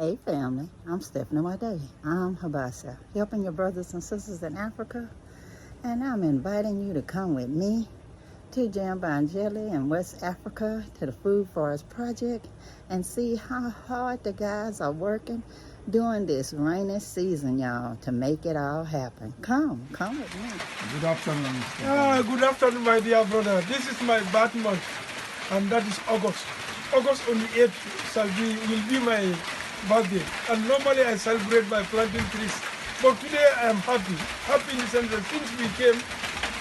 Hey family, I'm SNwadiei. I'm Habasa, helping your brothers and sisters in Africa, and I'm inviting you to come with me to Jambanjeli in West Africa to the Food Forest Project and see how hard the guys are working during this rainy season, y'all, to make it all happen. Come with me. Good afternoon, Mr. Good afternoon, my dear brother. This is my birth month, and that is August. August on the 8th will be my birthday, and normally I celebrate by planting trees. But today I am happy. Happy in the sense that since we came,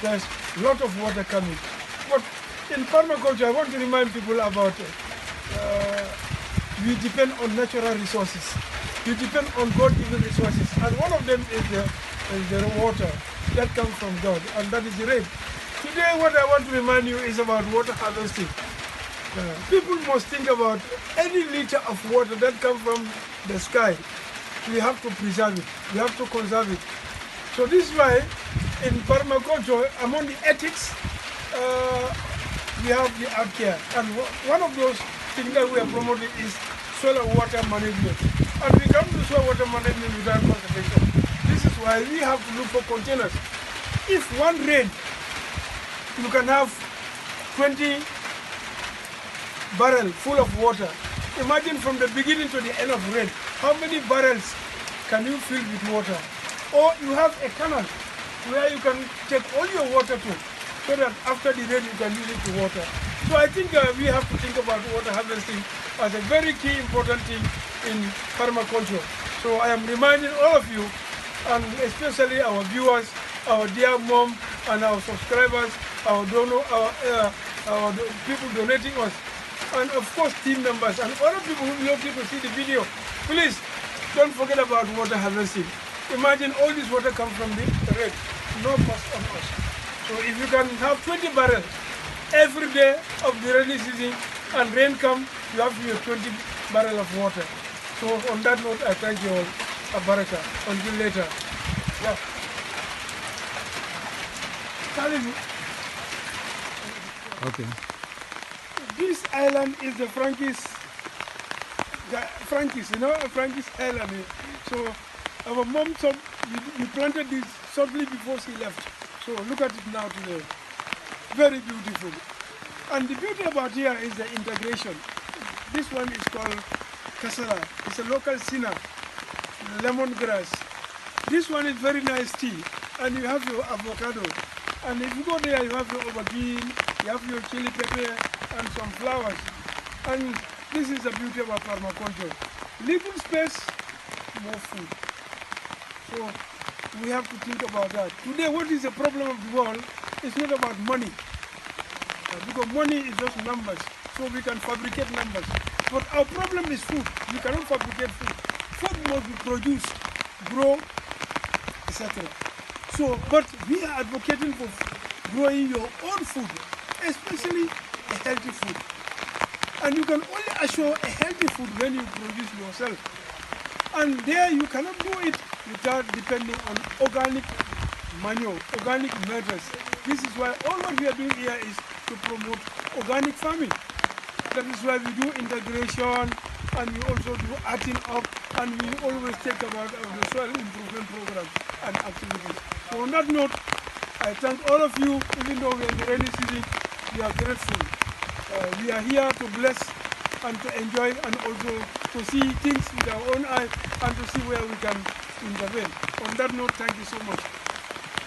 there's a lot of water coming. But in permaculture, I want to remind people about we depend on natural resources. We depend on God-given resources, and one of them is the water that comes from God, and that is the rain. Today, what I want to remind you is about water harvesting. People must think about any liter of water that comes from the sky. We have to preserve it. We have to conserve it. So this is why in permaculture, among the ethics, we have the art care. And one of those things that we are promoting is soil and water management. And we can't do soil water management without conservation. This is why we have to look for containers. If one rain, you can have 20 barrel full of water. Imagine from the beginning to the end of rain, how many barrels can you fill with water? Or you have a canal where you can take all your water to, so that after the rain you can use it to water. So I think we have to think about water harvesting as a very key important thing in permaculture. So I am reminding all of you, and especially our viewers, our dear mom and our subscribers, our donor, our people donating us, and of course team members and other people who love you to see the video, please don't forget about water harvesting. Imagine all this water comes from the rain, no cost on us. So if you can have 20 barrels every day of the rainy season and rain comes, you have your 20 barrels of water. So on that note, I thank you all. Abaraka. Until later. Yeah. Okay. This island is the Frankie's, you know, Frankie's island. So our mom, we planted this shortly before she left. So look at it now today. Very beautiful. And the beauty about here is the integration. This one is called Kasara. It's a local sinner, lemongrass. This one is very nice tea. And you have your avocado. And if you go there, you have your aubergine, you have your chili pepper, and some flowers. And this is the beauty of our permaculture. Little space, more food. So we have to think about that. Today, what is the problem of the world? It's not about money. Because money is just numbers. So we can fabricate numbers. But our problem is food. You cannot fabricate food. Food must be produced, grow, etc. So, but we are advocating for growing your own food, especially a healthy food. And you can only assure a healthy food when you produce yourself. And there you cannot do it without depending on organic manure, organic matters. This is why all what we are doing here is to promote organic farming. That is why we do integration, and we also do arting up, and we always take about the soil improvement programs and activities. So on that note, I thank all of you. Even though we are in the rainy season, we are grateful. We are here to bless and to enjoy, and also to see things with our own eye and to see where we can intervene. On that note, thank you so much.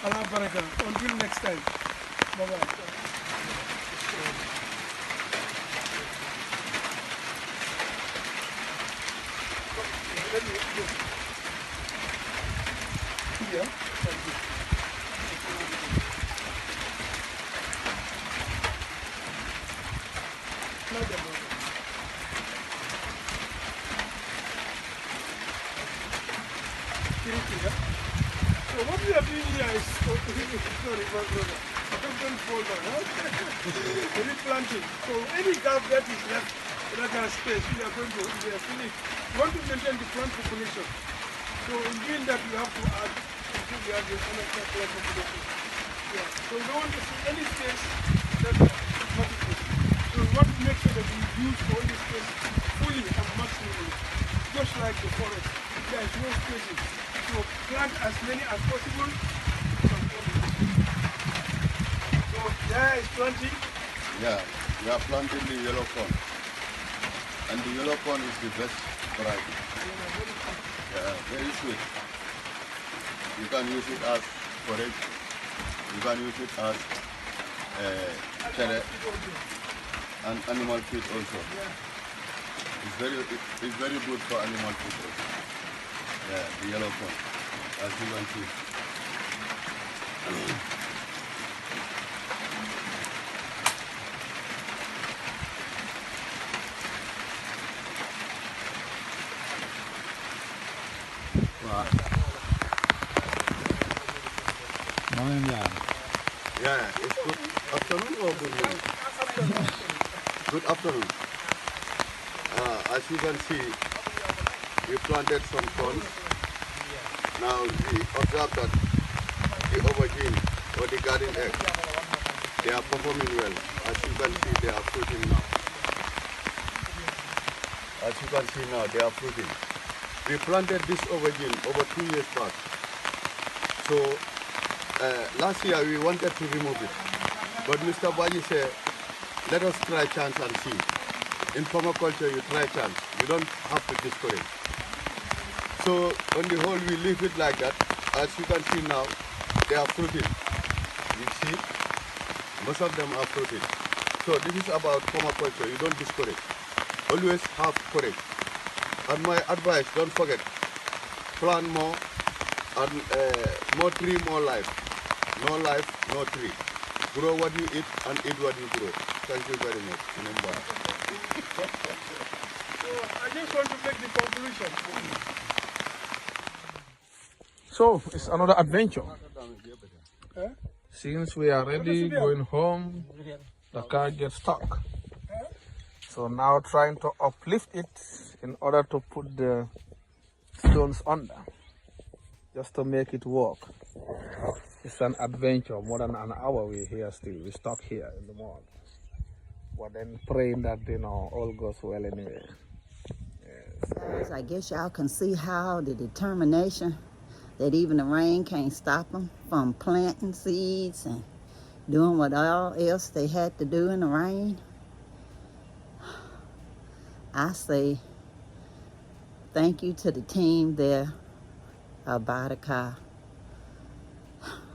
Allah Baraka. Until next time. Bye-bye. Yeah. Thank you. So what we are doing here is, sorry, my brother, don't fall down, replanting. So any gap that is left, that has space, we are filling. We want to maintain the plant population. So in doing that, you have to add until we have the plant population. Yeah. So we don't want to see any space that is not. So we want to make sure that we use all the space fully and maximally. just like the forest. There is no spacing. So plant as many as possible. So there is planting. Yeah, we are planting the yellow corn. And the yellow corn is the best variety. Yeah, very sweet. You can use it as forage. You can use it as cherry and animal feed also. It's very good for animal feed also. Yeah, the yellow corn, as you can see. Wow. Morning, yeah. Yeah, it's good afternoon or good morning? Good afternoon. As you can see, we planted some corn. Now we observe that the aubergine or the garden egg, they are performing well. As you can see, they are fruiting now. As you can see now, they are fruiting. We planted this aubergine over 2 years back. So last year we wanted to remove it, but Mr. Baji said, let us try chance and see. In permaculture, you try chance. You don't have to discourage. So on the whole, we leave it like that. As you can see now, they are fruiting. You see, most of them are fruiting. So this is about permaculture. You don't discourage. Always have courage. And my advice, don't forget, plant more and more tree, more life. No life, no tree. Grow what you eat and eat what you grow. Thank you very much. So I just want to make the conclusion. So, it's another adventure. Huh? Since we are ready going home, the car gets stuck. So now trying to uplift it in order to put the stones under, just to make it work. It's an adventure. More than an hour we're here still. We're stuck here in the morning. But then praying that, all goes well anyway. Yes. I guess y'all can see how the determination that even the rain can't stop them from planting seeds and doing what all else they had to do in the rain. I say thank you to the team there by the car.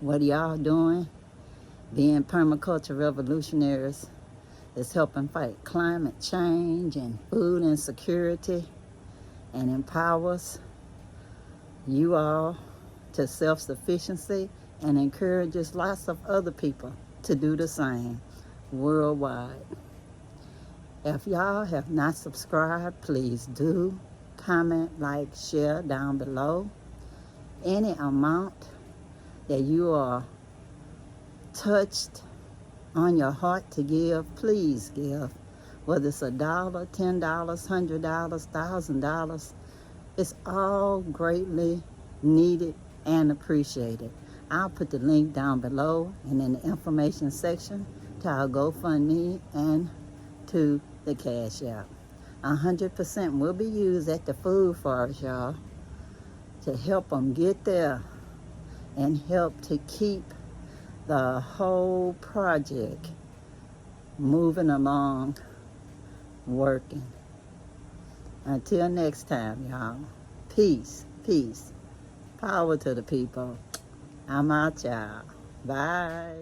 What y'all doing? Being permaculture revolutionaries is helping fight climate change and food insecurity and empowers you all to self-sufficiency and encourages lots of other people to do the same worldwide. If y'all have not subscribed, please do. Comment, like, share down below. Any amount that you are touched on your heart to give, please give. Whether it's $1, $10, $100, $1,000, it's all greatly needed and appreciated. I'll put the link down below and in the information section to our GoFundMe and to the Cash App. 100% will be used at the food forest, y'all, to help them get there and help to keep the whole project moving along, working. Until next time, y'all. Peace, peace. Power to the people. I'm out, y'all. Bye.